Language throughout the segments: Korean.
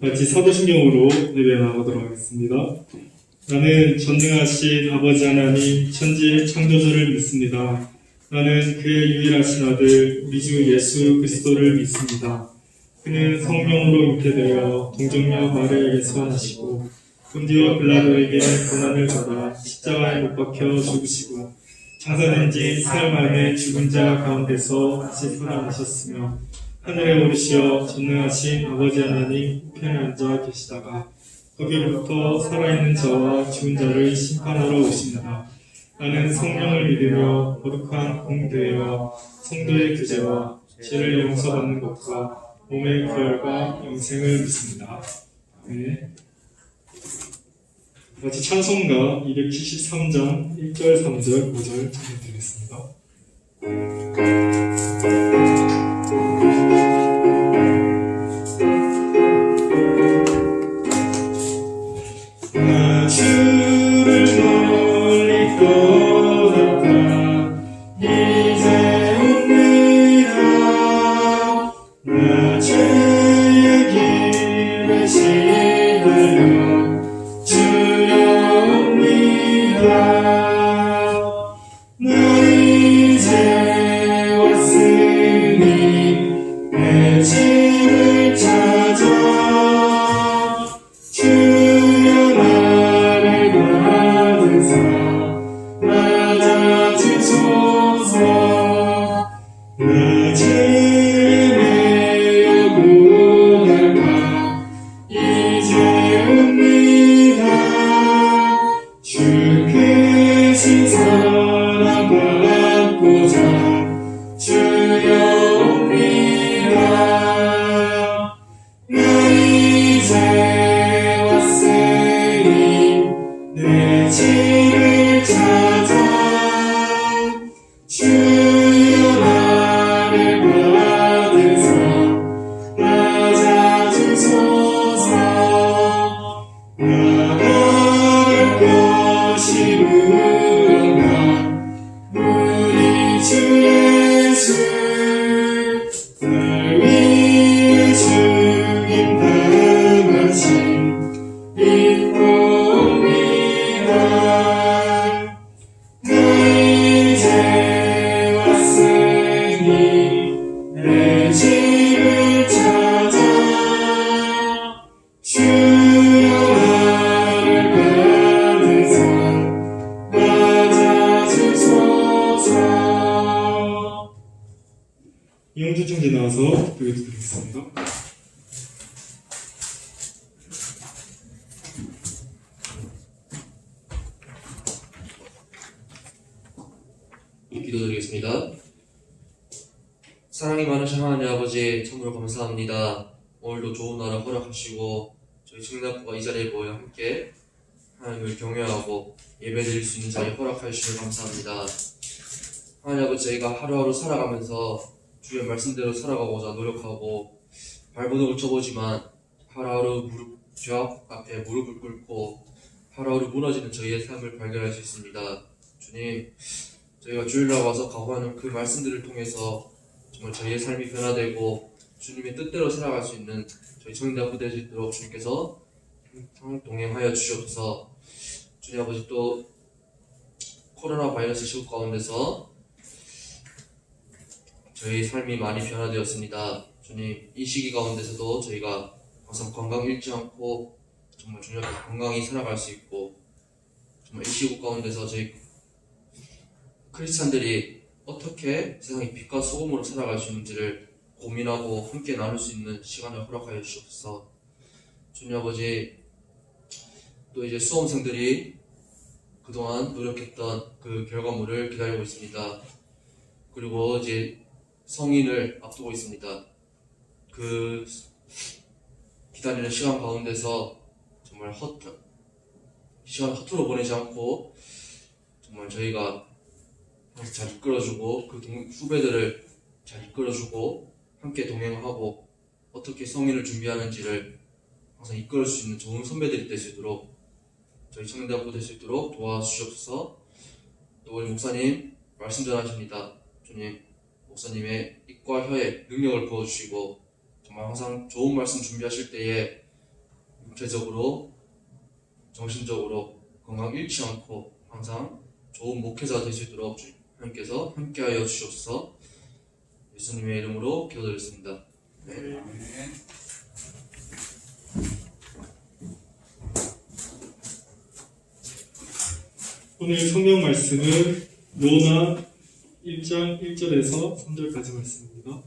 같이 사도신경으로 예배 나가도록 하겠습니다. 나는 전능하신 아버지 하나님 천지의 창조주를 믿습니다. 나는 그의 유일하신 아들 우리 주 예수 그리스도를 믿습니다. 그는 성령으로 잉태되어 동정녀 마리아에게서 나시고 본디오 빌라도에게 고난을 받아 십자가에 못 박혀 죽으시고 장사된 지 사흘 만에 죽은 자 가운데서 다시 살아나셨으며 하늘에 오르시어 전능하신 아버지 하나님 우편에 앉아 계시다가 거기로부터 살아있는 자와 죽은 자를 심판하러 오십니다. 나는 성령을 믿으며 거룩한 공교회와 성도의 교제와 죄를 용서받는 것과 몸의 부활과 영생을 믿습니다. 네. 같이 찬송가 273장 1절, 3절, 5절 전해드리겠습니다. 나 주를 멀리 떠났다 이제 옵니다. 나 주의 길을 시달려 주여 옵니다. 나 이제 왔으니 내 집을 찾아 주여 나를 받으사 맞아주소서. 나 죄에 구할까 이제 옵니다. 주 크신 사랑 받고자 주여 옵니다. 나 이제 왔으니 내 집을 찾아 주여 나를 받으사 맞아주소서. 나갈 것이 무언가 우리 주 예수 날 위해 죽임 당하신 믿옵니다. 나 이제 왔으니 내 집을 찾아 주여 나를 받으사 맞아주소서. 이영주 총재 나와서 보여드리겠습니다. 기도드리겠습니다. 사랑이 많으신 하나님 아버지 참으로 감사합니다. 오늘도 좋은 날을 허락하시고 저희 청년부가 이 자리에 모여 함께 하나님을 경외하고 예배드릴 수 있는 자리 허락하시며 감사합니다. 하나님 아버지 저희가 하루하루 살아가면서 주의 말씀대로 살아가고자 노력하고 발버둥을 쳐보지만 하루하루 죄 앞에 무릎을 꿇고 하루하루 무너지는 저희의 삶을 발견할 수 있습니다. 주님, 저희가 주일날 와서 각오하는 그 말씀들을 통해서 정말 저희의 삶이 변화되고 주님의 뜻대로 살아갈 수 있는 저희 청년부 될 수 있도록 주님께서 동행하여 주시옵소서. 주님 아버지 또 코로나 바이러스 시국 가운데서 저희 삶이 많이 변화되었습니다. 주님, 이 시기 가운데서도 저희가 항상 건강 잃지 않고 정말 주님 앞에서 건강히 살아갈 수 있고 정말 이 시국 가운데서 저희 크리스찬들이 어떻게 세상의 빛과 소금으로 살아갈 수 있는지를 고민하고 함께 나눌 수 있는 시간을 허락하여 주옵소서. 주님 아버지, 또 이제 수험생들이 그동안 노력했던 그 결과물을 기다리고 있습니다. 그리고 이제 성인을 앞두고 있습니다. 그 기다리는 시간 가운데서 정말 시간을 허투루 보내지 않고 정말 저희가 잘 이끌어주고 그 후배들을 잘 이끌어주고 함께 동행하고 어떻게 성인을 준비하는지를 항상 이끌어줄 수 있는 좋은 선배들이 될 수 있도록 저희 청년대학교 될 수 있도록 도와주시옵소서. 또 우리 목사님 말씀 전하십니다. 주님, 목사님의 입과 혀에 능력을 부어주시고 정말 항상 좋은 말씀 준비하실 때에 육체적으로, 정신적으로 건강 잃지 않고 항상 좋은 목회자 될 수 있도록 하나님께서 함께하여 주옵소서. 예수님의 이름으로 기도드렸습니다. 네. 오늘 성경 말씀은 요나 1장 1절에서 3절까지 말씀입니다.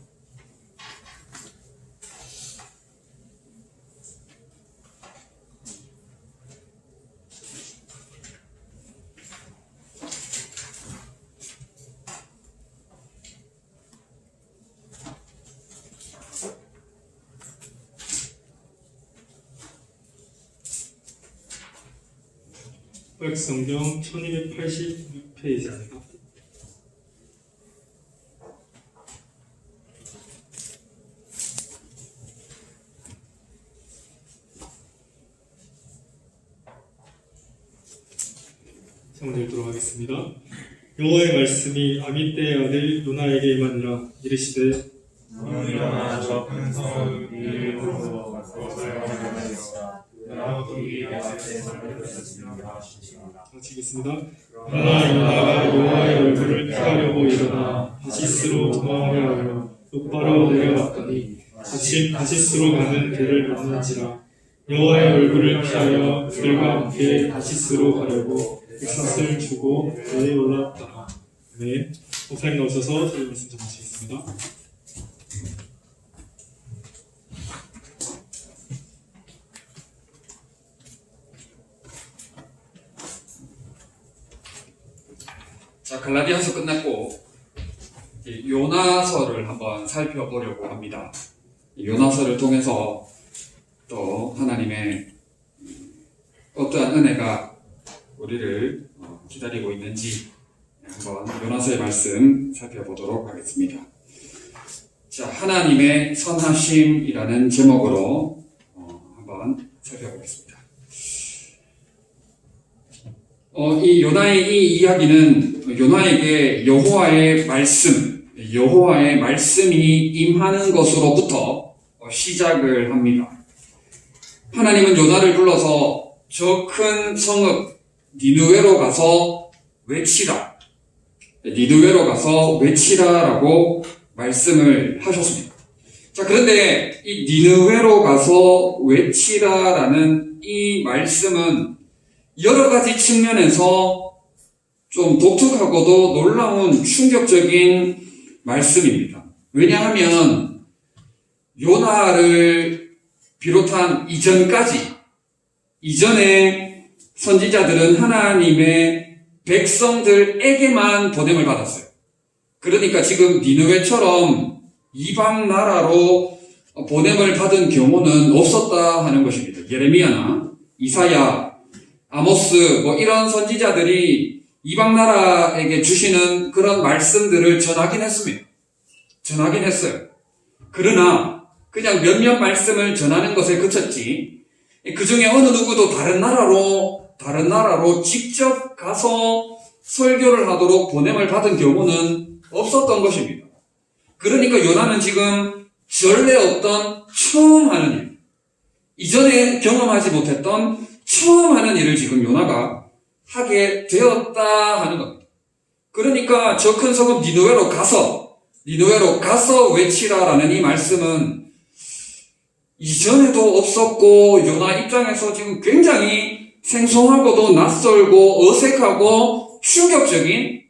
성경 1286페이지입니다. 제가 읽도록 하겠습니다. 여호와의 말씀이 아미떼의 아들 요나에게 임하니라. 이르시되 일어나 저 큰 성을 이리로 가서 너희 앞에서 같이 읽겠습니다. 그러나 요나가 여호와의 얼굴을 피하려고 일어나 다시스로 도망하려 하여 곧바로 내려갔더니 마침 다시스로 가는 길을 만난지라. 여호와의 얼굴을 피하여 그들과 함께 다시스로 가려고 백삭을 주고 배에 올랐더라. 네, 목사님 나오셔서 저희 말씀 좀 하시겠습니다. 자, 갈라디아서 끝났고 요나서를 한번 살펴보려고 합니다. 요나서를 통해서 또 하나님의 어떠한 은혜가 우리를 기다리고 있는지 한번 요나서의 말씀 살펴보도록 하겠습니다. 자, 하나님의 선하심이라는 제목으로 한번 살펴보겠습니다. 이 요나의 이 이야기는 요나에게 여호와의 말씀이 임하는 것으로부터 시작을 합니다. 하나님은 요나를 불러서 저 큰 성읍 니느웨로 가서 외치라. 니느웨로 가서 외치라라고 말씀을 하셨습니다. 자, 그런데 이 니느웨로 가서 외치라라는 이 말씀은 여러 가지 측면에서 좀 독특하고도 놀라운 충격적인 말씀입니다. 왜냐하면 요나를 비롯한 이전에 선지자들은 하나님의 백성들에게만 보냄을 받았어요. 그러니까 지금 니느웨처럼 이방 나라로 보냄을 받은 경우는 없었다 하는 것입니다. 예레미야나 이사야, 아모스 이런 선지자들이 이방 나라에게 주시는 그런 말씀들을 전하긴 했습니다. 전하긴 했어요. 그러나 그냥 몇몇 말씀을 전하는 것에 그쳤지, 그 중에 어느 누구도 다른 나라로 직접 가서 설교를 하도록 보냄을 받은 경우는 없었던 것입니다. 그러니까 요나는 지금 전례 없던 처음 하는 일, 이전에 경험하지 못했던 처음 하는 일을 지금 요나가 하게 되었다 하는 겁니다. 그러니까 저 큰 성읍 니느웨로 가서 외치라라는 이 말씀은 이전에도 없었고 요나 입장에서 지금 굉장히 생소하고도 낯설고 어색하고 충격적인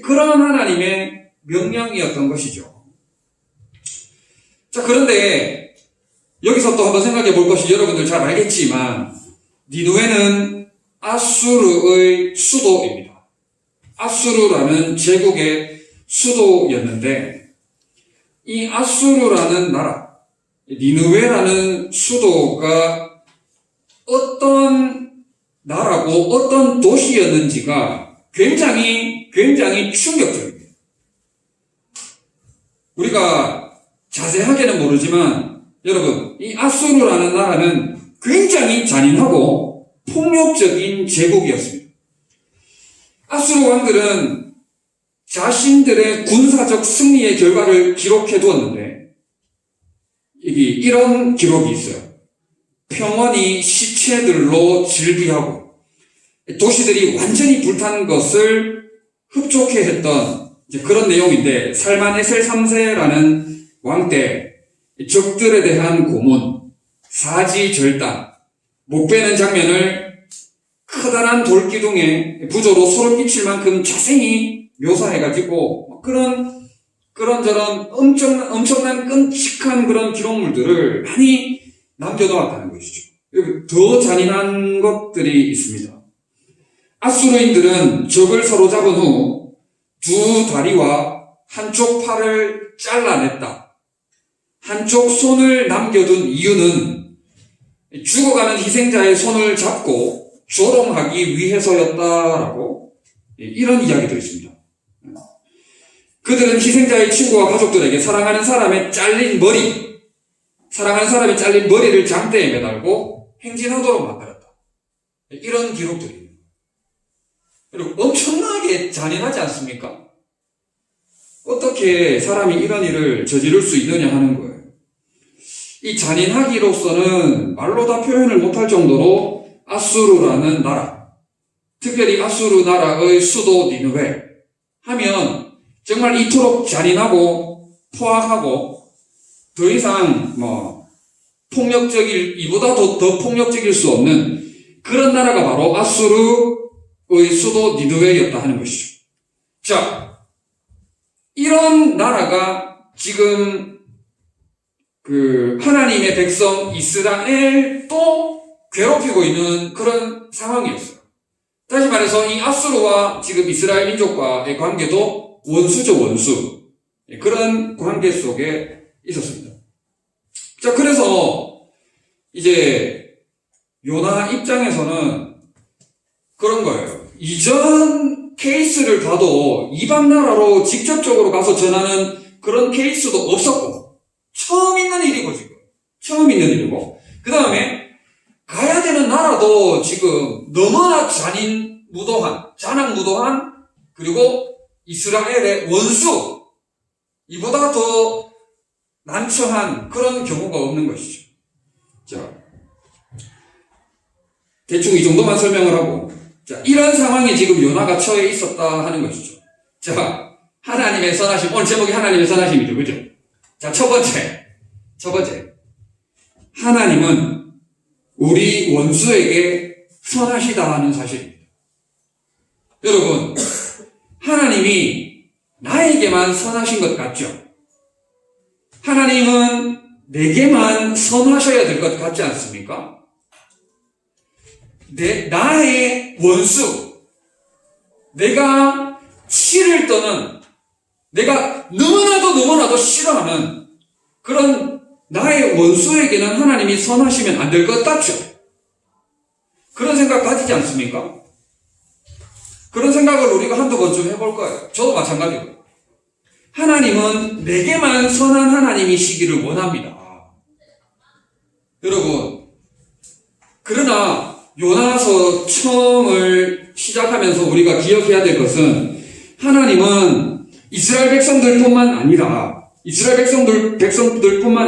그런 하나님의 명령이었던 것이죠. 자, 그런데 여기서 또 한번 생각해 볼 것이, 여러분들 잘 알겠지만 니느웨는 아수르의 수도입니다. 아수르라는 제국의 수도였는데, 이 아수르라는 나라, 니느웨라는 수도가 어떤 나라고 어떤 도시였는지가 굉장히 충격적입니다. 우리가 자세하게는 모르지만 여러분, 이 아수르라는 나라는 굉장히 잔인하고 폭력적인 제국이었습니다. 아수르 왕들은 자신들의 군사적 승리의 결과를 기록해 두었는데, 이런 기록이 있어요. 평원이 시체들로 즐비하고 도시들이 완전히 불탄 것을 흡족해 했던 이제 그런 내용인데, 살만에셀 3세라는 왕 때 적들에 대한 고문, 사지절단, 목 베는 장면을 커다란 돌기둥에 부조로 소름 끼칠 만큼 자세히 묘사해가지고 그런저런 엄청난 끔찍한 그런 기록물들을 많이 남겨놓았다는 것이죠. 더 잔인한 것들이 있습니다. 아수르인들은 적을 사로잡은 후 두 다리와 한쪽 팔을 잘라냈다. 한쪽 손을 남겨둔 이유는 죽어가는 희생자의 손을 잡고 조롱하기 위해서였다라고 이런 이야기도 있습니다. 그들은 희생자의 친구와 가족들에게 사랑하는 사람이 잘린 머리를 장대에 매달고 행진하도록 만들었다. 이런 기록들이. 그리고 엄청나게 잔인하지 않습니까? 어떻게 사람이 이런 일을 저지를 수 있느냐 하는 거예요. 이 잔인하기로서는 말로 다 표현을 못할 정도로 아수르라는 나라, 특별히 아수르 나라의 수도 니느웨 하면 정말 이토록 잔인하고 포악하고 더 이상 이보다 더 폭력적일 수 없는 그런 나라가 바로 아수르의 수도 니느웨였다 하는 것이죠. 자, 이런 나라가 지금 하나님의 백성 이스라엘도 괴롭히고 있는 그런 상황이었어요. 다시 말해서 이 아수르와 지금 이스라엘 민족과의 관계도 원수죠, 원수. 그런 관계 속에 있었습니다. 자, 그래서 이제 요나 입장에서는 그런 거예요. 이전 케이스를 봐도 이방 나라로 직접적으로 가서 전하는 그런 케이스도 없었고, 처음 있는 일이고, 지금. 처음 있는 일이고. 그 다음에 가야 되는 나라도 지금 너무나 잔악무도한, 그리고 이스라엘의 원수, 이보다 더 난처한 그런 경우가 없는 것이죠. 자, 대충 이 정도만 설명을 하고, 자, 이런 상황에 지금 요나가 처해 있었다 하는 것이죠. 자, 하나님의 선하심, 오늘 제목이 하나님의 선하심이죠. 그죠? 자, 첫 번째. 하나님은 우리 원수에게 선하시다 하는 사실입니다. 여러분, 하나님이 나에게만 선하신 것 같죠? 하나님은 내게만 선하셔야 될 것 같지 않습니까? 나의 원수, 내가 치를 떠는, 내가 너무나도 싫어하는 그런 나의 원수에게는 하나님이 선하시면 안 될 것 같죠? 그런 생각 가지지 않습니까? 그런 생각을 우리가 한두 번쯤 해볼 거예요. 저도 마찬가지고요. 하나님은 내게만 선한 하나님이시기를 원합니다. 여러분, 그러나 요나서 처음을 시작하면서 우리가 기억해야 될 것은 하나님은 이스라엘 백성들뿐만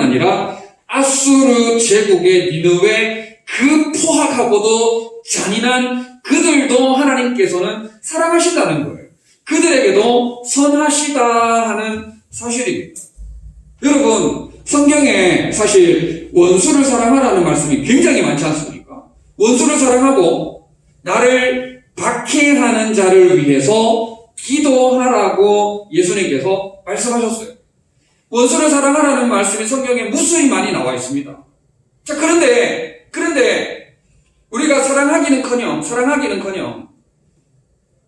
아니라 아수르 제국의 니느웨 그 포악하고도 잔인한 그들도 하나님께서는 사랑하신다는 거예요. 그들에게도 선하시다 하는 사실입니다. 여러분, 성경에 사실 원수를 사랑하라는 말씀이 굉장히 많지 않습니까? 원수를 사랑하고 나를 박해하는 자를 위해서 기도하라고 예수님께서 말씀하셨어요. 원수를 사랑하라는 말씀이 성경에 무수히 많이 나와 있습니다. 자, 그런데 우리가 사랑하기는커녕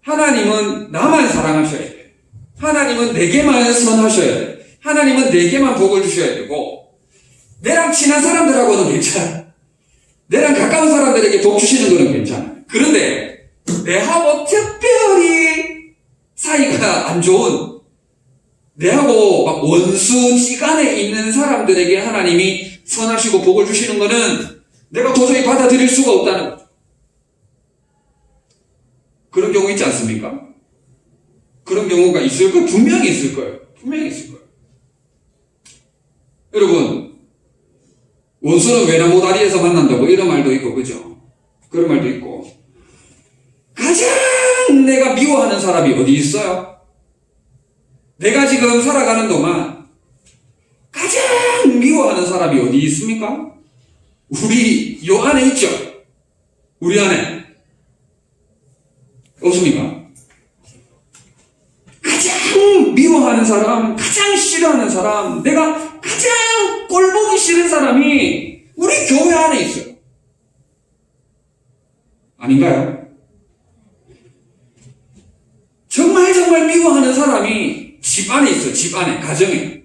하나님은 나만 사랑하셔야 돼요. 하나님은 내게만 선하셔야 돼요. 하나님은 내게만 복을 주셔야 되고, 내랑 친한 사람들하고는 괜찮아. 내랑 가까운 사람들에게 복 주시는 거는 괜찮아. 그런데 내하고 특별히 사이가 안 좋은, 내하고 막 원수지간에 있는 사람들에게 하나님이 선하시고 복을 주시는 거는 내가 도저히 받아들일 수가 없다는 거죠. 그런 경우 있지 않습니까? 그런 경우가 있을 거예요. 분명히 있을 거예요. 여러분, 원수는 외나무 다리에서 만난다고 이런 말도 있고, 그죠? 그런 말도 있고. 가장 내가 미워하는 사람이 어디 있어요? 내가 지금 살아가는 동안 가장 미워하는 사람이 어디 있습니까? 우리 요 안에 있죠? 우리 안에. 없습니까? 가장 미워하는 사람, 가장 싫어하는 사람, 내가 가장 꼴보기 싫은 사람이 우리 교회 안에 있어요. 아닌가요? 정말 미워하는 사람이 집 안에 있어요. 집 안에, 가정에.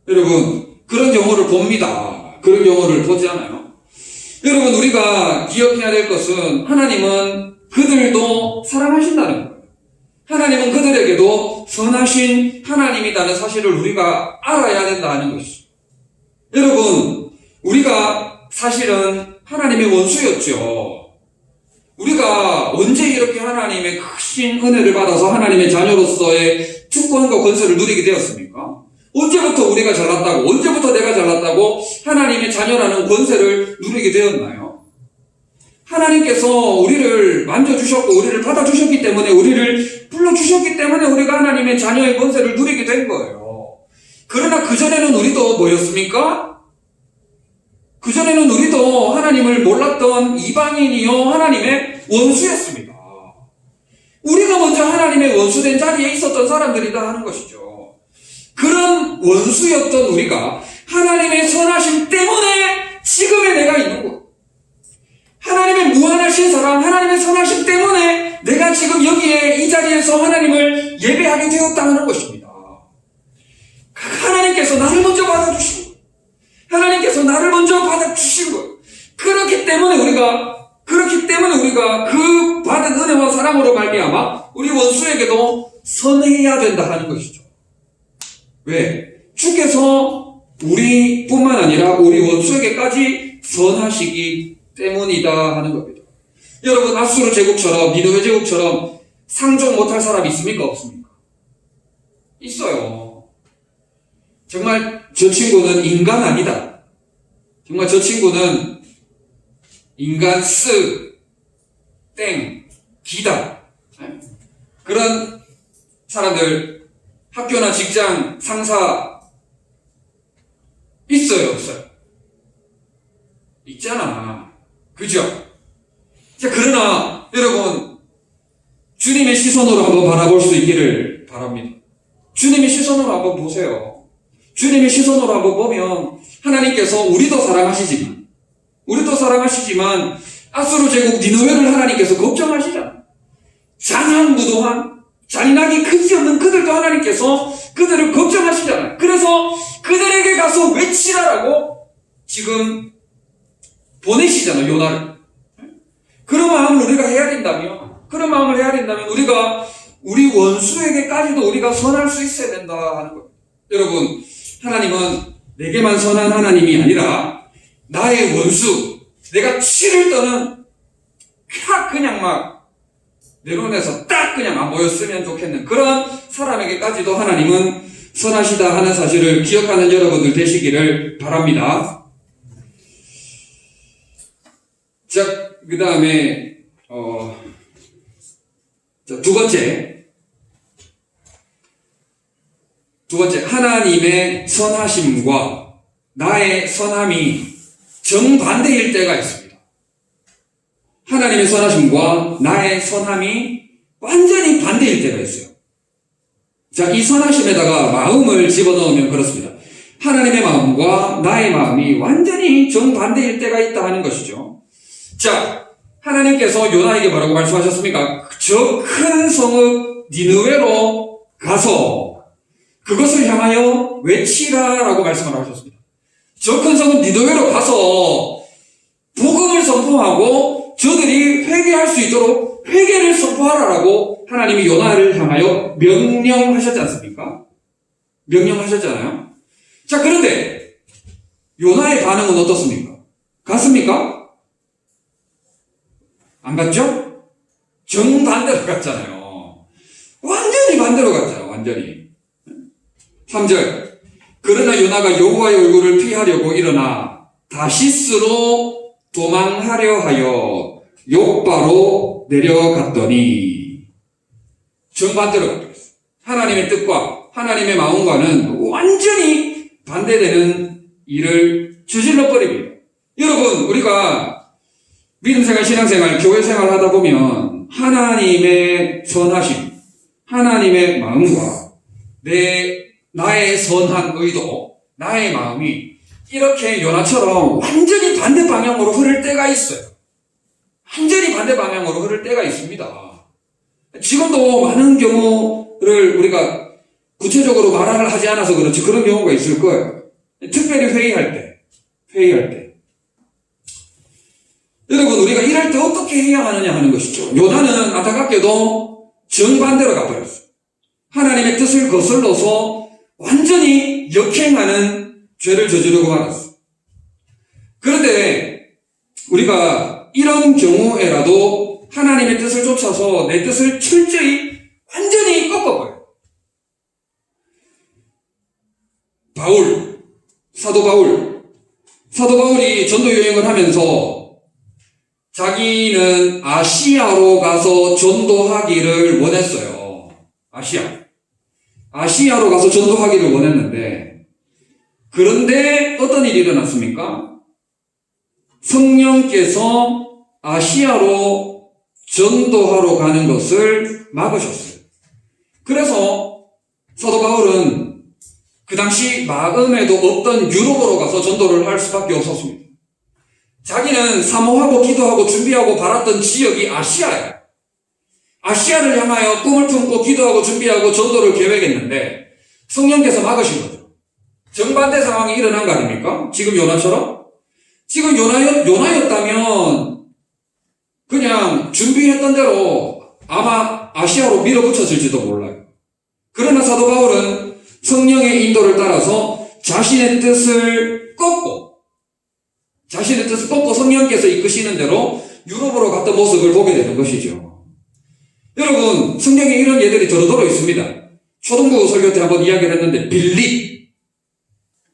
여러분, 그런 경우를 봅니다. 그런 경우를 보지 않아요? 여러분, 우리가 기억해야 될 것은 하나님은 그들도 사랑하신다는 거예요. 하나님은 그들에게도 선하신 하나님이라는 사실을 우리가 알아야 된다는 것이죠. 여러분, 우리가 사실은 하나님의 원수였죠. 우리가 언제 이렇게 하나님의 크신 은혜를 받아서 하나님의 자녀로서의 주권과 권세를 누리게 되었습니까? 언제부터 우리가 잘났다고, 언제부터 내가 잘났다고 하나님의 자녀라는 권세를 누리게 되었나요? 하나님께서 우리를 만져주셨고 우리를 받아주셨기 때문에, 우리를 불러주셨기 때문에 우리가 하나님의 자녀의 권세를 누리게 된 거예요. 그러나 그전에는 우리도 뭐였습니까? 그전에는 우리도 하나님을 몰랐던 이방인이요 하나님의 원수였습니다. 우리가 먼저 하나님의 원수된 자리에 있었던 사람들이다 하는 것이죠. 그런 원수였던 우리가 하나님의 선하심 때문에 지금의 내가 있는 것. 하나님의 무한하신 사랑, 하나님의 선하심 때문에 내가 지금 여기에 이 자리에서 하나님을 예배하게 되었다 하는 것입니다. 하나님께서 나를 먼저 받아주신 거예요. 하나님께서 나를 먼저 받아주신 거예요. 그렇기 때문에 우리가 그 받은 은혜와 사랑으로 말미암아 우리 원수에게도 선해야 된다 하는 것이죠. 왜? 주께서 우리뿐만 아니라 우리 원수에게까지 선하시기 때문이다 하는 겁니다. 여러분, 아수르 제국처럼, 니느웨 제국처럼 상종 못할 사람이 있습니까? 없습니까? 있어요. 정말 저 친구는 인간 아니다. 정말 저 친구는 인간 땡, 기다. 그런 사람들, 학교나 직장, 상사, 있어요, 없어요? 있잖아. 그죠? 자, 그러나, 여러분, 주님의 시선으로 한번 바라볼 수 있기를 바랍니다. 주님의 시선으로 한번 보세요. 주님의 시선으로 한번 보면, 하나님께서 우리도 사랑하시지만, 아수르 제국 니느웨를 하나님께서 걱정하시잖아요. 장황무도한, 잔인하기 크지않는 그들도 하나님께서 그들을 걱정하시잖아요. 그래서 그들에게 가서 외치라라고 지금 보내시잖아요, 요나를. 그런 마음을 우리가 해야 된다면, 우리가 우리 원수에게까지도 우리가 선할 수 있어야 된다 하는 거예요. 여러분, 하나님은 내게만 선한 하나님이 아니라 나의 원수, 내가 치를 떠는 그냥 막 내려내서 딱 그냥 안 보였으면 좋겠는 그런 사람에게까지도 하나님은 선하시다 하는 사실을 기억하는 여러분들 되시기를 바랍니다. 자, 그 다음에 두 번째, 하나님의 선하심과 나의 선함이 정반대일 때가 있습니다. 하나님의 선하심과 나의 선함이 완전히 반대일 때가 있어요. 자, 이 선하심에다가 마음을 집어넣으면 그렇습니다. 하나님의 마음과 나의 마음이 완전히 정반대일 때가 있다 하는 것이죠. 자, 하나님께서 요나에게 뭐라고 말씀하셨습니까? 저 큰 성읍 니느웨로 가서 그것을 향하여 외치라라고 말씀을 하셨습니다. 저 큰 성읍 니느웨로 가서 복음을 선포하고 저들이 회개할 수 있도록 회개를 선포하라라고 하나님이 요나를 향하여 명령하셨지 않습니까? 명령하셨잖아요. 자, 그런데 요나의 반응은 어떻습니까? 갔습니까? 안 갔죠? 정반대로 갔잖아요. 완전히 반대로 갔잖아요. 완전히. 3절. 그러나 요나가 여호와의 얼굴을 피하려고 일어나 다시스로 도망하려 하여 욥바로 내려갔더니 정반대로 바뀌었어요. 하나님의 뜻과 하나님의 마음과는 완전히 반대되는 일을 저질러 버립니다. 여러분, 우리가 믿음생활, 신앙생활, 교회생활 하다 보면 하나님의 선하심, 하나님의 마음과 나의 선한 의도, 나의 마음이 이렇게 요나처럼 완전히 반대 방향으로 흐를 때가 있어요. 완전히 반대 방향으로 흐를 때가 있습니다. 지금도 많은 경우를 우리가 구체적으로 말을 하지 않아서 그렇지 그런 경우가 있을 거예요. 특별히 회의할 때. 여러분, 우리가 이럴 때 어떻게 해야 하느냐 하는 것이죠. 요나는 안타깝게도 정반대로 가버렸어요. 하나님의 뜻을 거슬러서 완전히 역행하는 죄를 저지르고 말았어요. 그런데 우리가 이런 경우에라도 하나님의 뜻을 쫓아서 내 뜻을 철저히 완전히 꺾어버려요. 사도 바울이 전도 여행을 하면서 자기는 아시아로 가서 전도하기를 원했어요. 아시아로 가서 전도하기를 원했는데, 그런데 어떤 일이 일어났습니까? 성령께서 아시아로 전도하러 가는 것을 막으셨어요. 그래서 사도 바울은 그 당시 마음에도 없던 유럽으로 가서 전도를 할 수밖에 없었습니다. 자기는 사모하고 기도하고 준비하고 바랐던 지역이 아시아예요. 아시아를 향하여 꿈을 품고 기도하고 준비하고 전도를 계획했는데 성령께서 막으신 거죠. 정반대 상황이 일어난 거 아닙니까? 지금 요나처럼? 지금 요나였다면 그냥 준비했던 대로 아마 아시아로 밀어붙였을지도 몰라요. 그러나 사도 바울은 성령의 인도를 따라서 자신의 뜻을 꺾고 성령께서 이끄시는 대로 유럽으로 갔던 모습을 보게 되는 것이죠. 여러분, 성경에 이런 예들이 더러더러 있습니다. 초등부 설교 때 한번 이야기를 했는데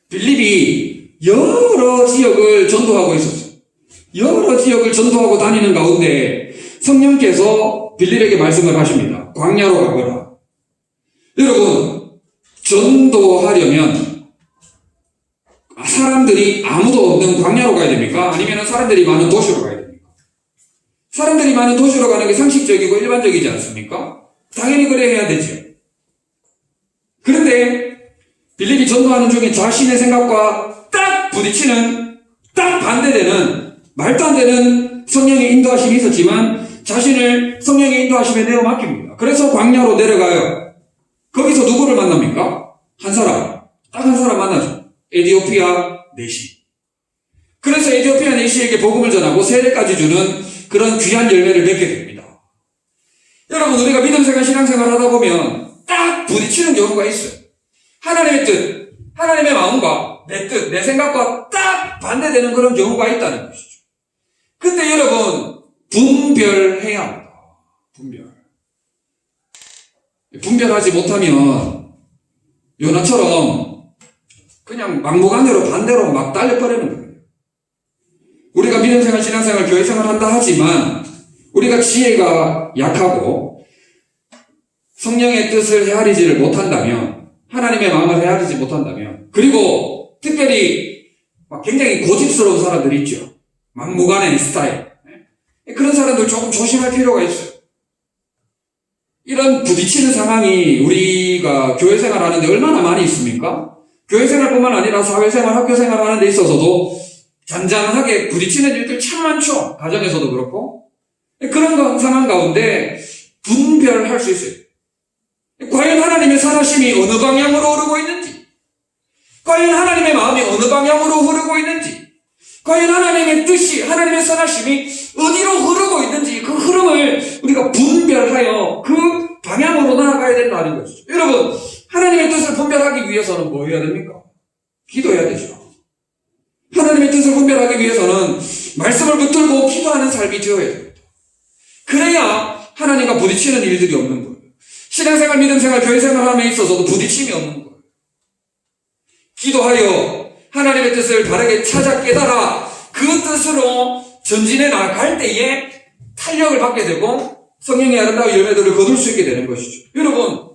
빌립이 여러 지역을 전도하고 있었어요. 여러 지역을 전도하고 다니는 가운데 성령께서 빌립에게 말씀을 하십니다. 광야로 가거라. 여러분, 전도하려면 사람들이 아무도 없는 광야로 가야 됩니까? 아니면 사람들이 많은 도시로 가야 됩니까? 사람들이 많은 도시로 가는 게 상식적이고 일반적이지 않습니까? 당연히 그래야 해야 되죠. 그런데 빌립이 전도하는 중에 자신의 생각과 딱 부딪히는, 딱 반대되는, 말도 안 되는 성령의 인도하심이 있었지만 자신을 성령의 인도하심에 내어 맡깁니다. 그래서 광야로 내려가요. 거기서 누구를 만납니까? 딱 한 사람 만나죠. 에디오피아 내시. 그래서 에디오피아 내시에게 복음을 전하고 세례까지 주는 그런 귀한 열매를 맺게 됩니다. 여러분, 우리가 믿음생활, 신앙생활 하다 보면 딱 부딪히는 경우가 있어요. 하나님의 뜻, 하나님의 마음과 내 뜻, 내 생각과 딱 반대되는 그런 경우가 있다는 것이죠. 근데 여러분, 분별해야 합니다. 분별하지 못하면 요나처럼 그냥 막무가내로 반대로 막 달려버리는 거예요. 우리가 믿음생활, 신앙생활, 교회생활 한다 하지만 우리가 지혜가 약하고 성령의 뜻을 헤아리지를 못한다면, 하나님의 마음을 헤아리지 못한다면, 그리고 특별히 막 굉장히 고집스러운 사람들이 있죠. 막무가내 스타일. 그런 사람들 조금 조심할 필요가 있어요. 이런 부딪히는 상황이 우리가 교회생활 하는데 얼마나 많이 있습니까? 교회생활뿐만 아니라 사회생활, 학교생활 하는 데 있어서도 잔잔하게 부딪히는 일들 참 많죠. 가정에서도 그렇고. 그런 상황 가운데 분별할 수 있어요. 과연 하나님의 선하심이 어느 방향으로 흐르고 있는지, 과연 하나님의 마음이 어느 방향으로 흐르고 있는지, 과연 하나님의 뜻이, 하나님의 선하심이 어디로 흐르고 있는지 그 흐름을 우리가 분별하여 그 방향으로 나아가야 된다는 것이죠. 여러분, 하나님의 뜻을 분별하기 위해서는 뭐 해야 됩니까? 기도해야 되죠. 하나님의 뜻을 분별하기 위해서는 말씀을 붙들고 기도하는 삶이 되어야 됩니다. 그래야 하나님과 부딪히는 일들이 없는 거예요. 신앙생활, 믿음생활, 교회생활 함에 있어서도 부딪힘이 없는 거예요. 기도하여 하나님의 뜻을 바르게 찾아 깨달아 그 뜻으로 전진해 나갈 때에 탄력을 받게 되고 성령의 아름다운 열매들을 거둘 수 있게 되는 것이죠. 여러분,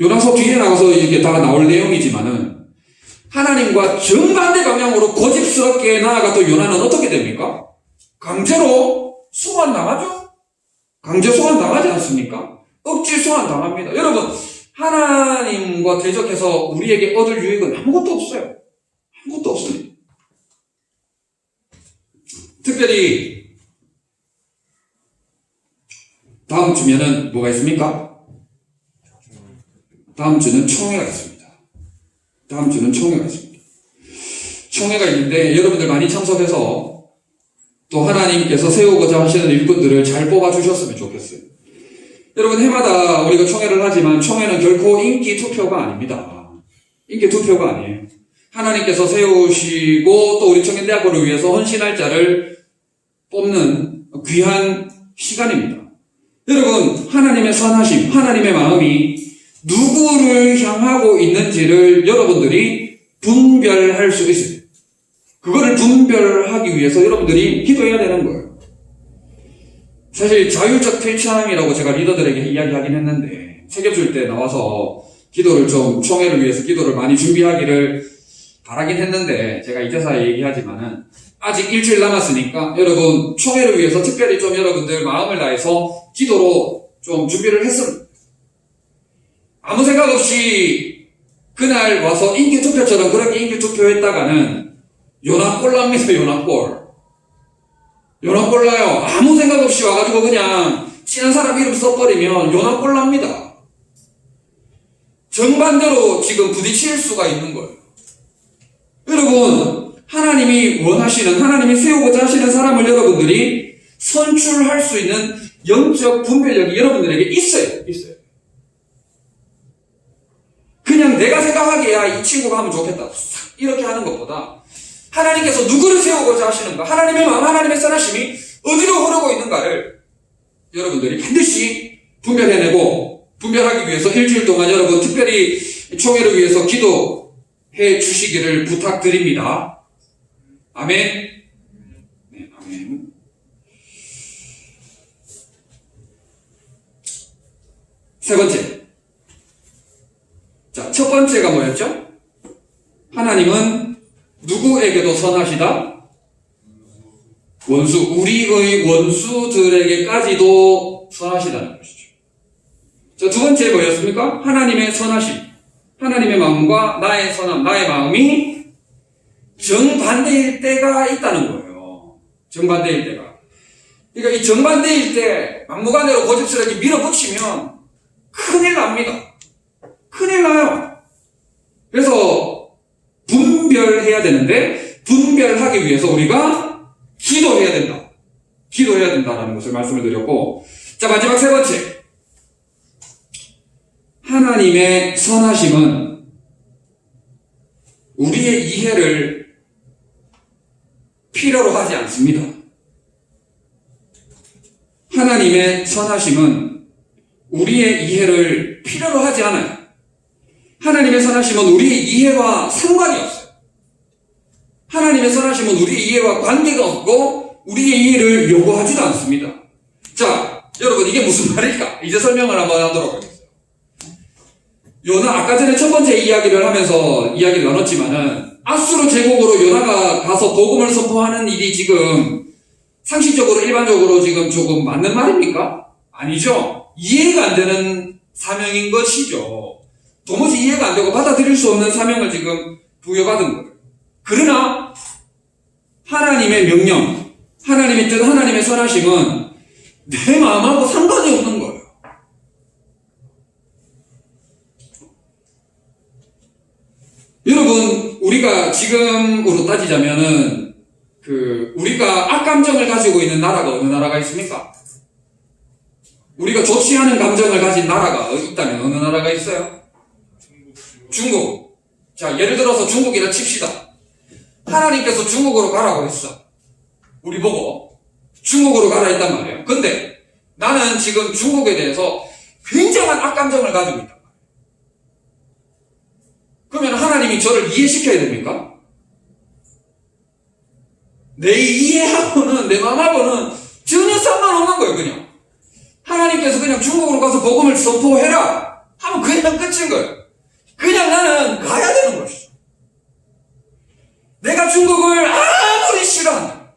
요나서 뒤에 나가서 이게 다 나올 내용이지만은 하나님과 정반대 방향으로 고집스럽게 나아갔던 요나는 어떻게 됩니까? 강제로 소환당하죠? 강제 소환당하지 않습니까? 억지 소환당합니다. 여러분, 하나님과 대적해서 우리에게 얻을 유익은 아무것도 없어요. 아무것도 없습니다. 특별히 다음 주면은 뭐가 있습니까? 다음 주는 총회가 있습니다. 다음 주는 총회가 있습니다. 총회가 있는데 여러분들 많이 참석해서 또 하나님께서 세우고자 하시는 일꾼들을 잘 뽑아주셨으면 좋겠어요. 여러분, 해마다 우리가 총회를 하지만 총회는 결코 인기 투표가 아닙니다. 인기 투표가 아니에요. 하나님께서 세우시고 또 우리 청년대학교를 위해서 헌신할 자를 뽑는 귀한 시간입니다. 여러분, 하나님의 선하심, 하나님의 마음이 누구를 향하고 있는지를 여러분들이 분별할 수 있어요. 그거를 분별하기 위해서 여러분들이 기도해야 되는 거예요. 사실 자율적 퇴참이라고 제가 리더들에게 이야기하긴 했는데 새겨줄 때 나와서 기도를 좀 총회를 위해서 기도를 많이 준비하기를 바라긴 했는데 제가 이제서야 얘기하지만은 아직 일주일 남았으니까 여러분 총회를 위해서 특별히 좀 여러분들 마음을 다해서 기도로 좀 준비를 했습니다. 아무 생각 없이 그날 와서 인기투표처럼 그렇게 인기투표했다가는 요나꼴 납니다. 요나꼴 나요. 아무 생각 없이 와가지고 그냥 친한 사람 이름 써버리면 요나꼴 납니다. 정반대로 지금 부딪힐 수가 있는 거예요. 여러분, 하나님이 원하시는, 하나님이 세우고자 하시는 사람을 여러분들이 선출할 수 있는 영적 분별력이 여러분들에게 있어요. 그냥 내가 생각하기야 이 친구가 하면 좋겠다 이렇게 하는 것보다 하나님께서 누구를 세우고자 하시는가, 하나님의 마음, 하나님의 선하심이 어디로 흐르고 있는가를 여러분들이 반드시 분별해내고, 분별하기 위해서 일주일 동안 여러분 특별히 총회를 위해서 기도해 주시기를 부탁드립니다. 아멘. 네, 아멘. 세 번째. 자, 첫 번째가 뭐였죠? 하나님은 누구에게도 선하시다? 우리의 원수들에게까지도 선하시다는 것이죠. 자, 두 번째 뭐였습니까? 하나님의 선하심. 하나님의 마음과 나의 선함, 나의 마음이 정반대일 때가 있다는 거예요. 정반대일 때가. 그러니까 이 정반대일 때 막무가내로 고집스럽게 밀어붙이면 큰일 납니다. 큰일 나요. 그래서 분별해야 되는데 분별하기 위해서 우리가 기도해야 된다. 기도해야 된다라는 것을 말씀을 드렸고, 자, 마지막 세 번째. 하나님의 선하심은 우리의 이해를 필요로 하지 않습니다. 하나님의 선하심은 우리의 이해를 필요로 하지 않아요. 하나님의 선하심은 우리의 이해와 상관이 없어요. 하나님의 선하심은 우리의 이해와 관계가 없고 우리의 이해를 요구하지도 않습니다. 자, 여러분 이게 무슨 말일까? 이제 설명을 한번 하도록 하겠습니다. 요나, 아까 전에 첫 번째 이야기를 하면서 이야기를 나눴지만은 아수르 제국으로 요나가 가서 복음을 선포하는 일이 지금 상식적으로 일반적으로 지금 조금 맞는 말입니까? 아니죠. 이해가 안 되는 사명인 것이죠. 도무지 이해가 안 되고 받아들일 수 없는 사명을 지금 부여받은 거예요. 그러나 하나님의 명령, 하나님의 뜻, 하나님의 선하심은 내 마음하고 상관이 없는 거예요. 여러분, 우리가 지금으로 따지자면은 우리가 악감정을 가지고 있는 나라가 어느 나라가 있습니까? 우리가 좋지 않은 감정을 가진 나라가 있다면 어느 나라가 있어요? 중국. 자, 예를 들어서 중국이라 칩시다. 하나님께서 중국으로 가라고 했어. 우리 보고 중국으로 가라 했단 말이에요. 근데 나는 지금 중국에 대해서 굉장한 악감정을 가지고 있단 말이에요. 그러면 하나님이 저를 이해시켜야 됩니까? 내 이해하고는, 내 마음하고는 전혀 상관없는 거예요, 그냥. 하나님께서 그냥 중국으로 가서 복음을 선포해라 하면 그냥 끝인 거예요. 그냥 나는 가야 되는 것이죠. 내가 중국을 아무리 싫어한다,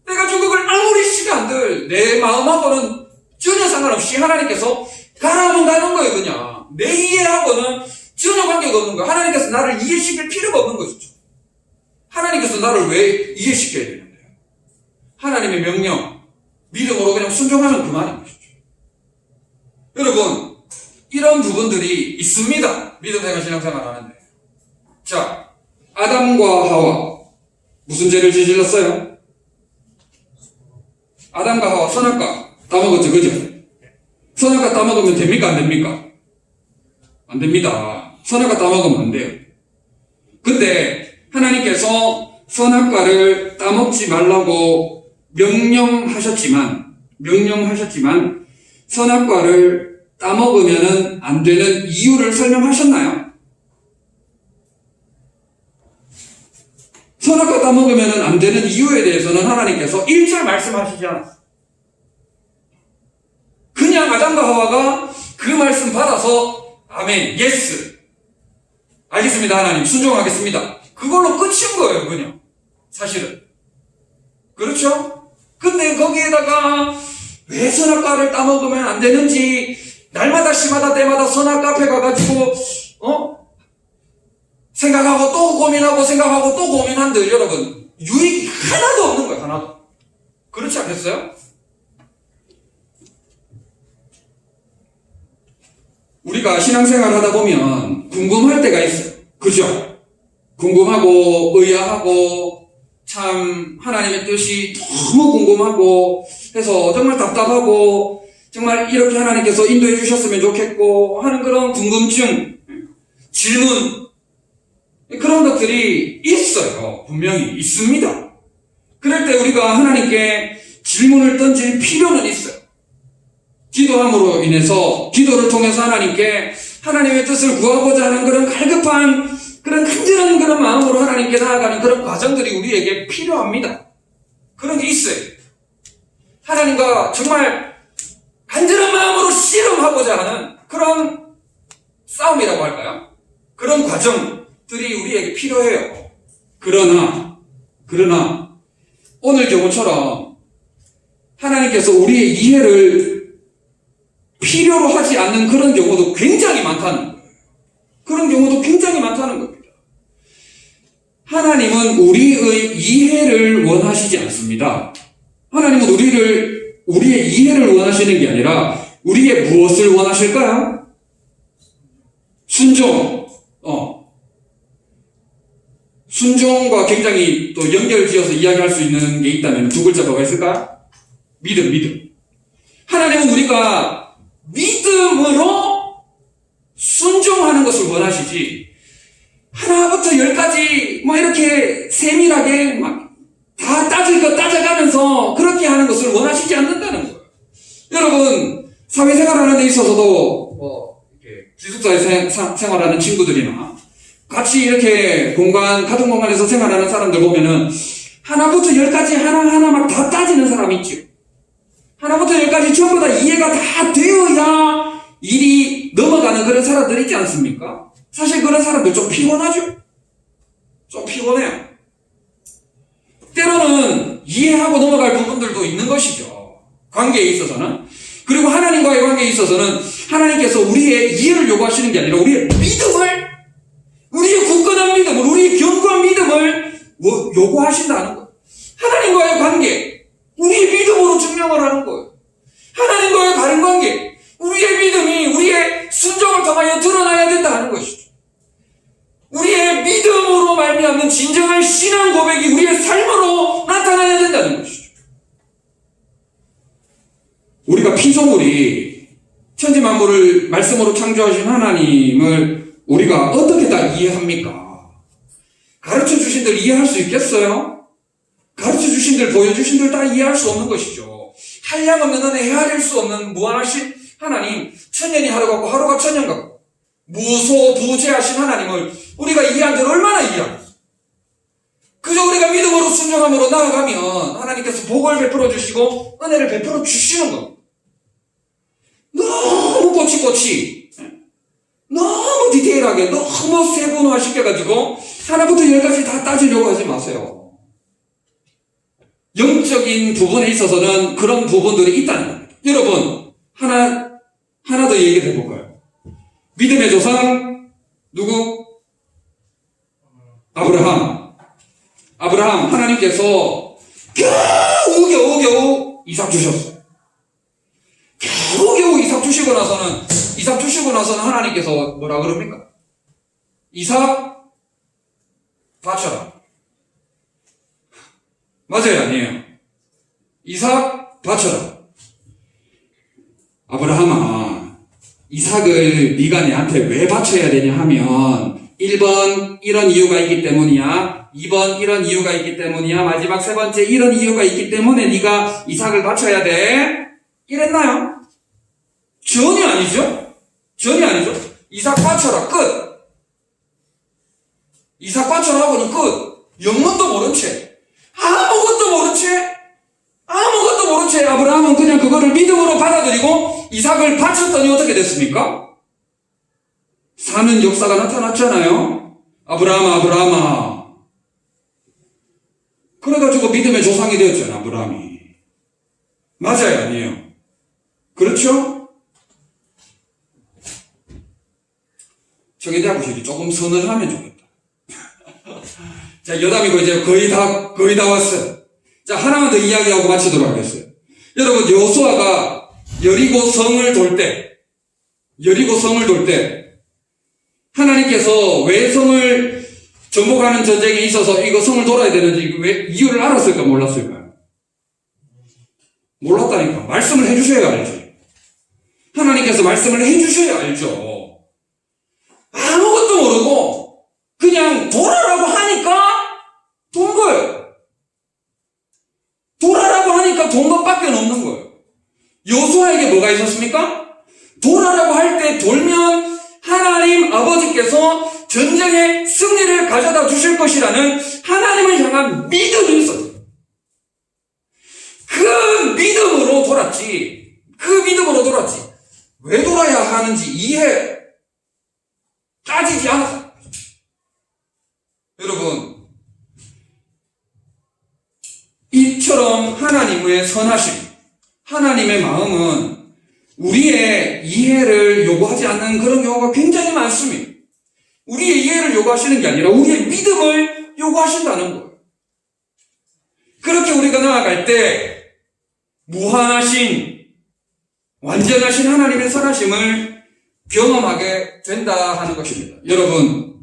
내가 중국을 아무리 싫어한들 내 마음하고는 전혀 상관없이 하나님께서 가라면 가는 거예요, 그냥. 내 이해하고는 전혀 관계가 없는 거예요. 하나님께서 나를 이해시킬 필요가 없는 것이죠. 하나님께서 나를 왜 이해시켜야 되는데요? 하나님의 명령, 믿음으로 그냥 순종하면 그만인 것이죠. 여러분, 이런 부분들이 있습니다. 믿음생활, 신앙생활 하는데. 자, 아담과 하와 무슨 죄를 저질렀어요? 아담과 하와 선악과 따먹었죠, 그죠? 선악과 따먹으면 됩니까, 안 됩니까? 안 됩니다. 선악과 따먹으면 안 돼요. 근데 하나님께서 선악과를 따먹지 말라고 명령하셨지만 선악과를 따먹으면 안 되는 이유를 설명하셨나요? 선악과 따먹으면 안 되는 이유에 대해서는 하나님께서 1절 말씀하시지 않았어요. 그냥 아담과 하와가 그 말씀 받아서 아멘, 예스, 알겠습니다, 하나님, 순종하겠습니다, 그걸로 끝인 거예요, 그냥. 사실은. 그렇죠? 근데 거기에다가 왜 선악과를 따먹으면 안 되는지 날마다 시마다 때마다 선악과 앞에 가가지고 생각하고 또 고민하고 생각하고 또 고민한들 여러분, 유익이 하나도 없는 거예요, 하나도. 그렇지 않겠어요? 우리가 신앙생활 하다 보면 궁금할 때가 있어요. 그죠? 궁금하고 의아하고 참 하나님의 뜻이 너무 궁금하고 해서 정말 답답하고 정말 이렇게 하나님께서 인도해 주셨으면 좋겠고 하는 그런 궁금증, 질문, 그런 것들이 있어요. 분명히 있습니다. 그럴 때 우리가 하나님께 질문을 던질 필요는 있어요. 기도함으로 인해서, 기도를 통해서 하나님께 하나님의 뜻을 구하고자 하는 그런 갈급한, 그런 간절한 그런 마음으로 하나님께 나아가는 그런 과정들이 우리에게 필요합니다. 그런 게 있어요. 하나님과 정말 간절한 마음으로 씨름하고자 하는 그런 싸움이라고 할까요? 그런 과정들이 우리에게 필요해요. 그러나 오늘 경우처럼 하나님께서 우리의 이해를 필요로 하지 않는 그런 경우도 굉장히 많다는 거예요. 그런 경우도 굉장히 많다는 겁니다. 하나님은 우리의 이해를 원하시지 않습니다. 하나님은 우리의 이해를 원하시는 게 아니라 우리의 무엇을 원하실까요? 순종. 순종과 굉장히 또 연결지어서 이야기할 수 있는 게 있다면 두 글자 뭐가 있을까요? 믿음. 하나님은 우리가 믿음으로 순종하는 것을 원하시지, 하나부터 열까지 이렇게 세밀하게 다 따질 것 따져가면서 그렇게 하는 것을 원하시지 않는다는 거예요. 여러분, 사회생활 하는 데 있어서도 이렇게 기숙사에 생활하는 친구들이나 같이 이렇게 가정 공간에서 생활하는 사람들 보면은 하나부터 열까지 하나하나 막 다 따지는 사람이 있죠. 하나부터 열까지 전부 다 이해가 다 되어야 일이 넘어가는 그런 사람들 있지 않습니까? 사실 그런 사람들 좀 피곤하죠? 좀 피곤해요. 때로는 이해하고 넘어갈 부분들도 있는 것이죠. 관계에 있어서는. 그리고 하나님과의 관계에 있어서는 하나님께서 우리의 이해를 요구하시는 게 아니라 우리의 믿음을, 우리의 굳건한 믿음을, 우리의 견고한 믿음을 요구하신다는 거예요. 하나님과의 관계, 우리의 믿음으로 증명을 하는 거예요. 하나님과의 바른 관계, 우리의 믿음이 우리의 순종을 통하여 드러나야 된다는 것이죠. 우리의 믿음으로 말미암는 진정한 신앙 고백이 우리의 삶으로 나타나야 된다는 것이죠. 우리가 피조물이 천지 만물을 말씀으로 창조하신 하나님을 우리가 어떻게 다 이해합니까? 가르쳐 주신들 이해할 수 있겠어요? 가르쳐 주신들, 보여주신들 다 이해할 수 없는 것이죠. 한량없는 은혜, 헤아릴 수 없는 무한하신 하나님, 천년이 하루 같고 하루가 천년 같고 무소부재하신 하나님을 우리가 이해한 줄 얼마나 이해하겠어. 그저 우리가 믿음으로 순종함으로 나아가면 하나님께서 복을 베풀어 주시고 은혜를 베풀어 주시는 겁니다. 너무 꼬치꼬치, 너무 디테일하게, 너무 세분화 시켜가지고 하나부터 열까지 다 따지려고 하지 마세요. 영적인 부분에 있어서는 그런 부분들이 있다는 겁니다. 여러분, 하나 더 얘기를 해볼까요? 믿음의 조상, 누구? 아브라함, 하나님께서 겨우 이삭 주셨어요. 겨우 이삭 주시고 나서는 하나님께서 뭐라 그럽니까? 이삭 바쳐라. 맞아요, 아니에요? 이삭 바쳐라. 아브라함아, 이삭을 네가 내한테 왜 바쳐야 되냐 하면 1번 이런 이유가 있기 때문이야. 2번 이런 이유가 있기 때문이야. 마지막 세 번째 이런 이유가 있기 때문에 네가 이삭을 바쳐야 돼. 이랬나요? 전혀 아니죠. 이삭 바쳐라, 끝. 이삭 바쳐라 하고는 끝. 영문도 모른 채, 아무것도 모른 채 아브라함은 그냥 그거를 믿음으로 받아들이고 이삭을 바쳤더니 어떻게 됐습니까? 사는 역사가 나타났잖아요. 아브라함아. 그래가지고 믿음의 조상이 되었잖아요, 아브라함이. 맞아요, 아니에요? 그렇죠? 청해대학교식이 조금 서늘하면 좋겠다. 자, 여담이고 이제 거의 다 왔어요. 자, 하나만 더 이야기하고 마치도록 하겠어요. 여러분, 여호수아가 여리고 성을 돌 때, 하나님께서 왜 성을 정복하는 전쟁에 있어서 이거 성을 돌아야 되는지 왜 이유를 알았을까, 몰랐을까요? 몰랐다니까. 말씀을 해주셔야 알지. 하나님께서 말씀을 해주셔야 알죠. 아무것도 모르고 그냥 돌아라고 하니까 돈 거예요. 돌아라고 하니까 돈 것밖에 없는 거예요. 여호수아에게 뭐가 있었습니까? 돌아라고 할 때 돌면 하나님 아버지께서 전쟁의 승리를 가져다 주실 것이라는 하나님을 향한 믿음이 있었어요. 그 믿음으로 돌았지. 왜 돌아야 하는지 따지지 않았어요. 여러분, 이처럼 하나님의 선하심, 하나님의 마음은 우리의 이해를 요구하지 않는 그런 경우가 굉장히 많습니다. 우리의 이해를 요구하시는 게 아니라 우리의 믿음을 요구하신다는 거예요. 그렇게 우리가 나아갈 때 무한하신, 완전하신 하나님의 선하심을 경험하게 된다 하는 것입니다. 여러분,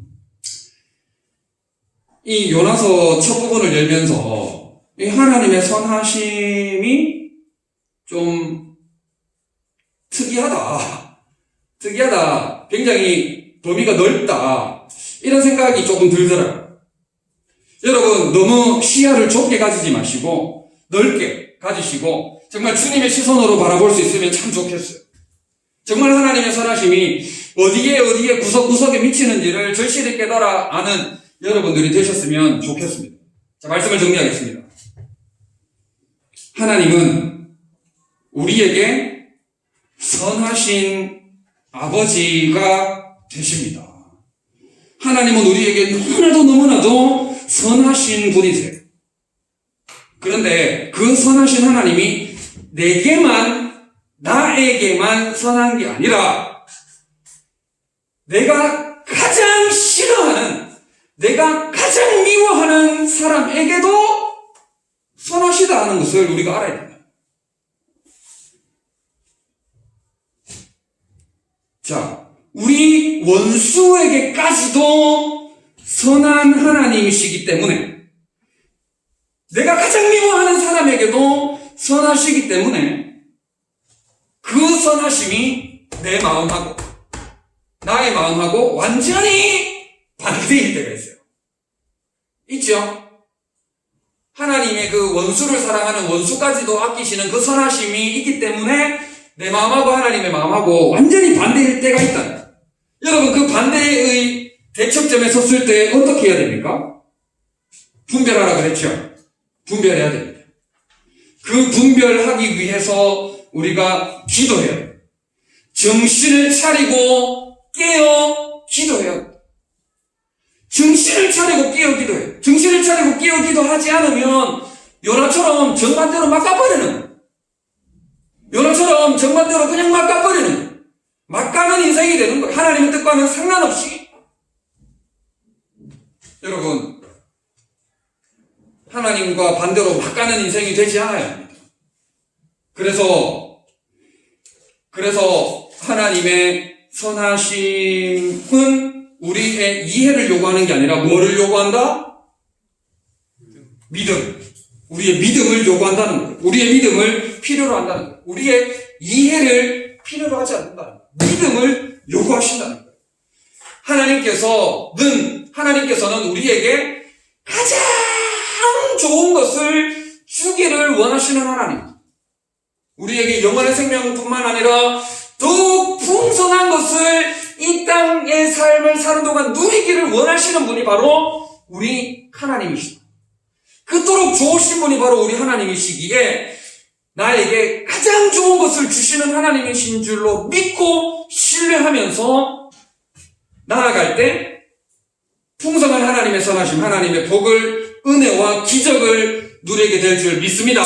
이 요나서 첫 부분을 열면서 이 하나님의 선하심이 좀 특이하다. 굉장히 범위가 넓다. 이런 생각이 조금 들더라고요. 여러분, 너무 시야를 좁게 가지지 마시고 넓게 가지시고 정말 주님의 시선으로 바라볼 수 있으면 참 좋겠어요. 정말 하나님의 선하심이 어디에 구석구석에 미치는지를 절실히 깨달아 아는 여러분들이 되셨으면 좋겠습니다. 자, 말씀을 정리하겠습니다. 하나님은 우리에게 선하신 아버지가 되십니다. 하나님은 우리에게 너무나도 선하신 분이세요. 그런데 그 선하신 하나님이 나에게만 선한 게 아니라 내가 가장 싫어하는, 내가 가장 미워하는 사람에게도 선하시다 하는 것을 우리가 알아야 됩니다. 자, 우리 원수에게까지도 선한 하나님이시기 때문에, 내가 가장 미워하는 사람에게도 선하시기 때문에 그 선하심이 내 마음하고 나의 마음하고 완전히 반대일 때가 있어요. 있죠? 하나님의 그 원수를 사랑하는 원수까지도 아끼시는 그 선하심이 있기 때문에 내 마음하고 하나님의 마음하고 완전히 반대일 때가 있다. 여러분, 그 반대의 대척점에 섰을 때 어떻게 해야 됩니까? 분별하라 그랬죠? 분별해야 됩니다. 그 분별하기 위해서 우리가 기도해야 돼요. 정신을 차리고 깨어 기도해야 돼요. 정신을 차리고 깨어 기도해요. 정신을 차리고 깨어 기도하지 않으면 요나처럼 정반대로 막 가버리는 거예요. 요나처럼 정반대로 그냥 막 가버리는 거예요. 막 가는 인생이 되는 거예요. 하나님의 뜻과는 상관없이. 여러분, 하나님과 반대로 막 가는 인생이 되지 않아야 합니다. 그래서 하나님의 선하심은 우리의 이해를 요구하는 게 아니라 뭐를 요구한다? 믿음. 우리의 믿음을 요구한다는 거예요. 우리의 믿음을 필요로 한다는 거예요. 우리의 이해를 필요로 하지 않는다는 거예요. 믿음을 요구하신다는 거예요. 하나님께서는 우리에게 가장 좋은 것을 주기를 원하시는 하나님. 우리에게 영원한 생명뿐만 아니라 더욱 풍성한 것을 이 땅의 삶을 사는 동안 누리기를 원하시는 분이 바로 우리 하나님이시다. 그토록 좋으신 분이 바로 우리 하나님이시기에 나에게 가장 좋은 것을 주시는 하나님이신 줄로 믿고 신뢰하면서 나아갈 때 풍성한 하나님의 선하심, 하나님의 복을, 은혜와 기적을 누리게 될 줄 믿습니다.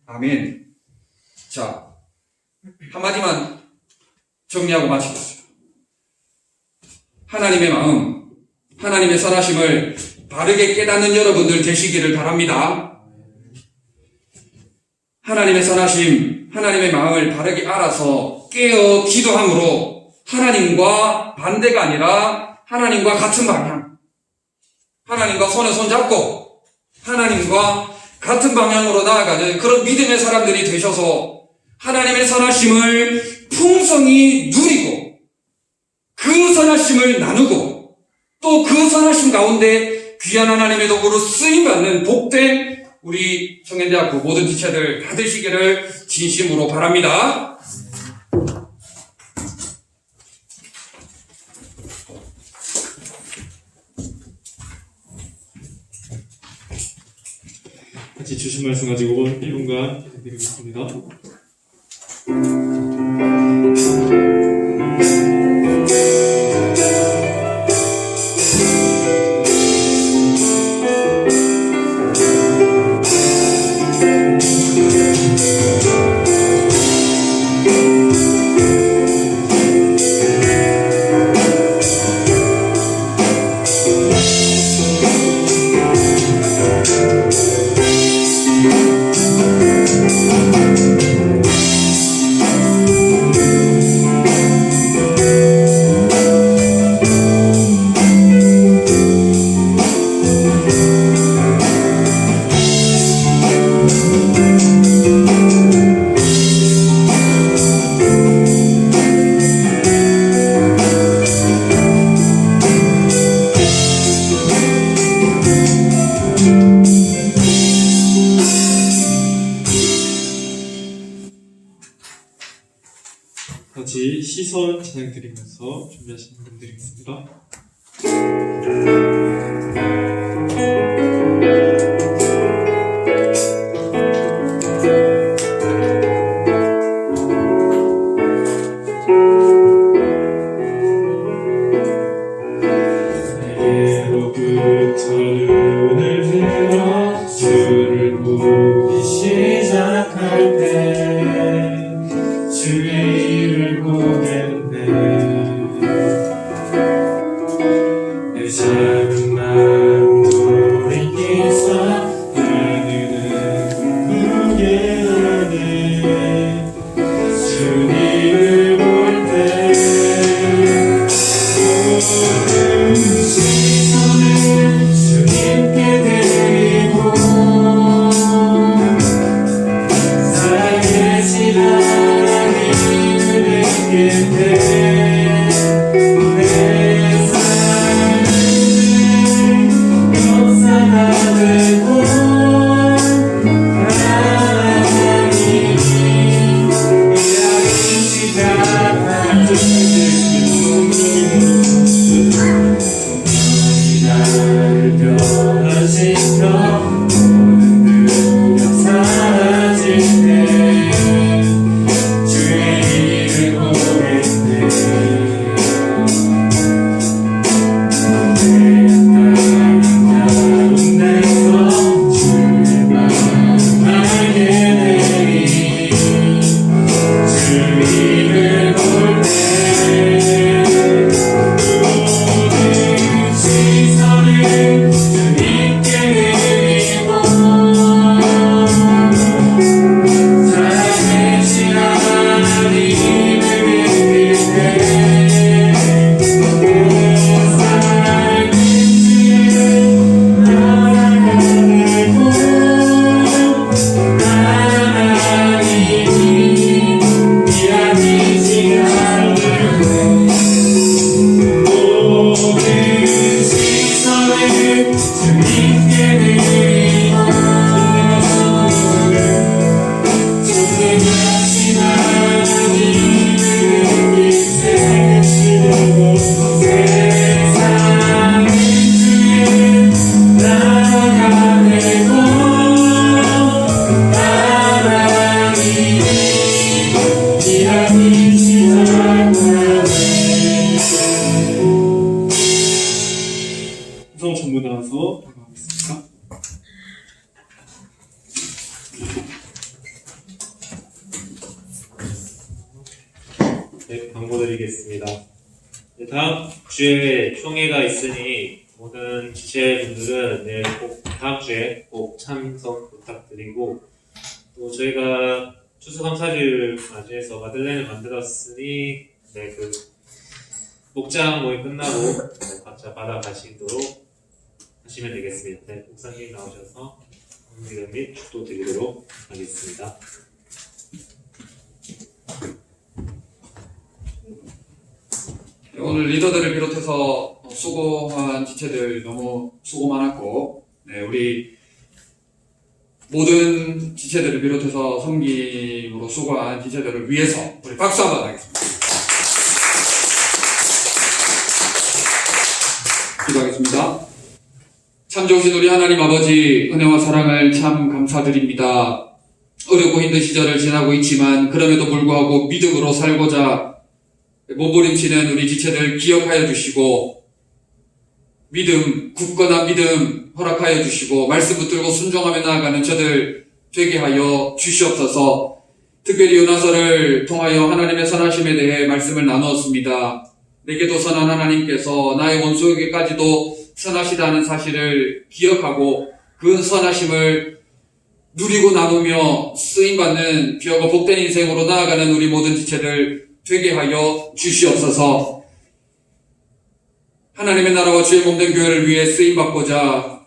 아멘. 자, 한마디만 정리하고 마치겠습니다. 하나님의 마음, 하나님의 선하심을 바르게 깨닫는 여러분들 되시기를 바랍니다. 하나님의 선하심, 하나님의 마음을 바르게 알아서 깨어 기도함으로 하나님과 반대가 아니라 하나님과 같은 방향, 하나님과 손에 손잡고 하나님과 같은 방향으로 나아가는 그런 믿음의 사람들이 되셔서 하나님의 선하심을 풍성히 누리고 그 선하심을 나누고 또 그 선하심 가운데 귀한 하나님의 도구로 쓰임받는 복된 우리 청년대학교 모든 지체들 다 되시기를 진심으로 바랍니다. 같이 주신 말씀 가지고 1분간 드리겠습니다. 같이 시선 찬양 드리면서 준비하시는 분 드리겠습니다. 내게로부터 눈을 들어 주를 보기 시작할 때 주의 일을 보겠네. 내 작은 네, 광고드리겠습니다. 네, 다음 주에 총회가 있으니 모든 지체분들은 네, 꼭 다음 주에 꼭 참석 부탁드리고, 또 저희가 추수감사주를 맞이해서 마들렌을 만들었으니 네, 그 목장 모임 끝나고 네, 각자 받아가시도록 하시면 되겠습니다. 네, 목사님 나오셔서 기도 및 축도 드리도록 하겠습니다. 오늘 리더들을 비롯해서 수고한 지체들 너무 수고 많았고, 네, 우리 모든 지체들을 비롯해서 섬김으로 수고한 지체들을 위해서 우리 박수 한번 하겠습니다. 기도하겠습니다. 참 좋으신 우리 하나님 아버지, 은혜와 사랑을 참 감사드립니다. 어렵고 힘든 시절을 지나고 있지만 그럼에도 불구하고 믿음으로 살고자 몸부림치는 우리 지체들 기억하여 주시고, 믿음, 굳건한 믿음 허락하여 주시고, 말씀 붙들고 순종하며 나아가는 저들 되게 하여 주시옵소서. 특별히 요나서를 통하여 하나님의 선하심에 대해 말씀을 나누었습니다. 내게도 선한 하나님께서 나의 원수에게까지도 선하시다는 사실을 기억하고 그 선하심을 누리고 나누며 쓰임받는 귀하고 복된 인생으로 나아가는 우리 모든 지체들 되게 하여 주시옵소서. 하나님의 나라와 주의 몸된 교회를 위해 쓰임받고자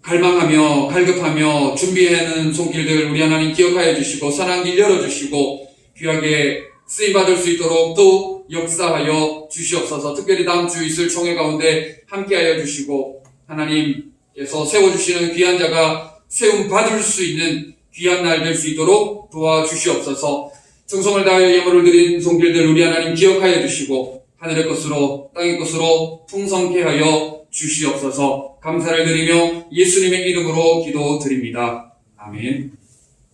갈망하며 갈급하며 준비하는 손길들 우리 하나님 기억하여 주시고 선한 길 열어주시고 귀하게 쓰임받을 수 있도록 또 역사하여 주시옵소서. 특별히 다음 주 있을 총회 가운데 함께하여 주시고 하나님께서 세워주시는 귀한 자가 세움받을 수 있는 귀한 날 될 수 있도록 도와주시옵소서. 정성을 다하여 예물을 드린 손길들 우리 하나님 기억하여 주시고 하늘의 것으로 땅의 것으로 풍성케 하여 주시옵소서. 감사를 드리며 예수님의 이름으로 기도드립니다. 아멘.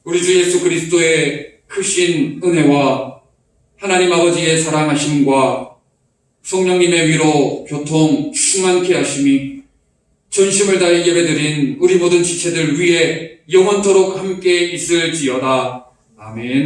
우리 주 예수 그리스도의 크신 은혜와 하나님 아버지의 사랑하심과 성령님의 위로 교통 충만케 하심이 전심을 다해 예배드린 우리 모든 지체들 위에 영원토록 함께 있을지어다. 아멘.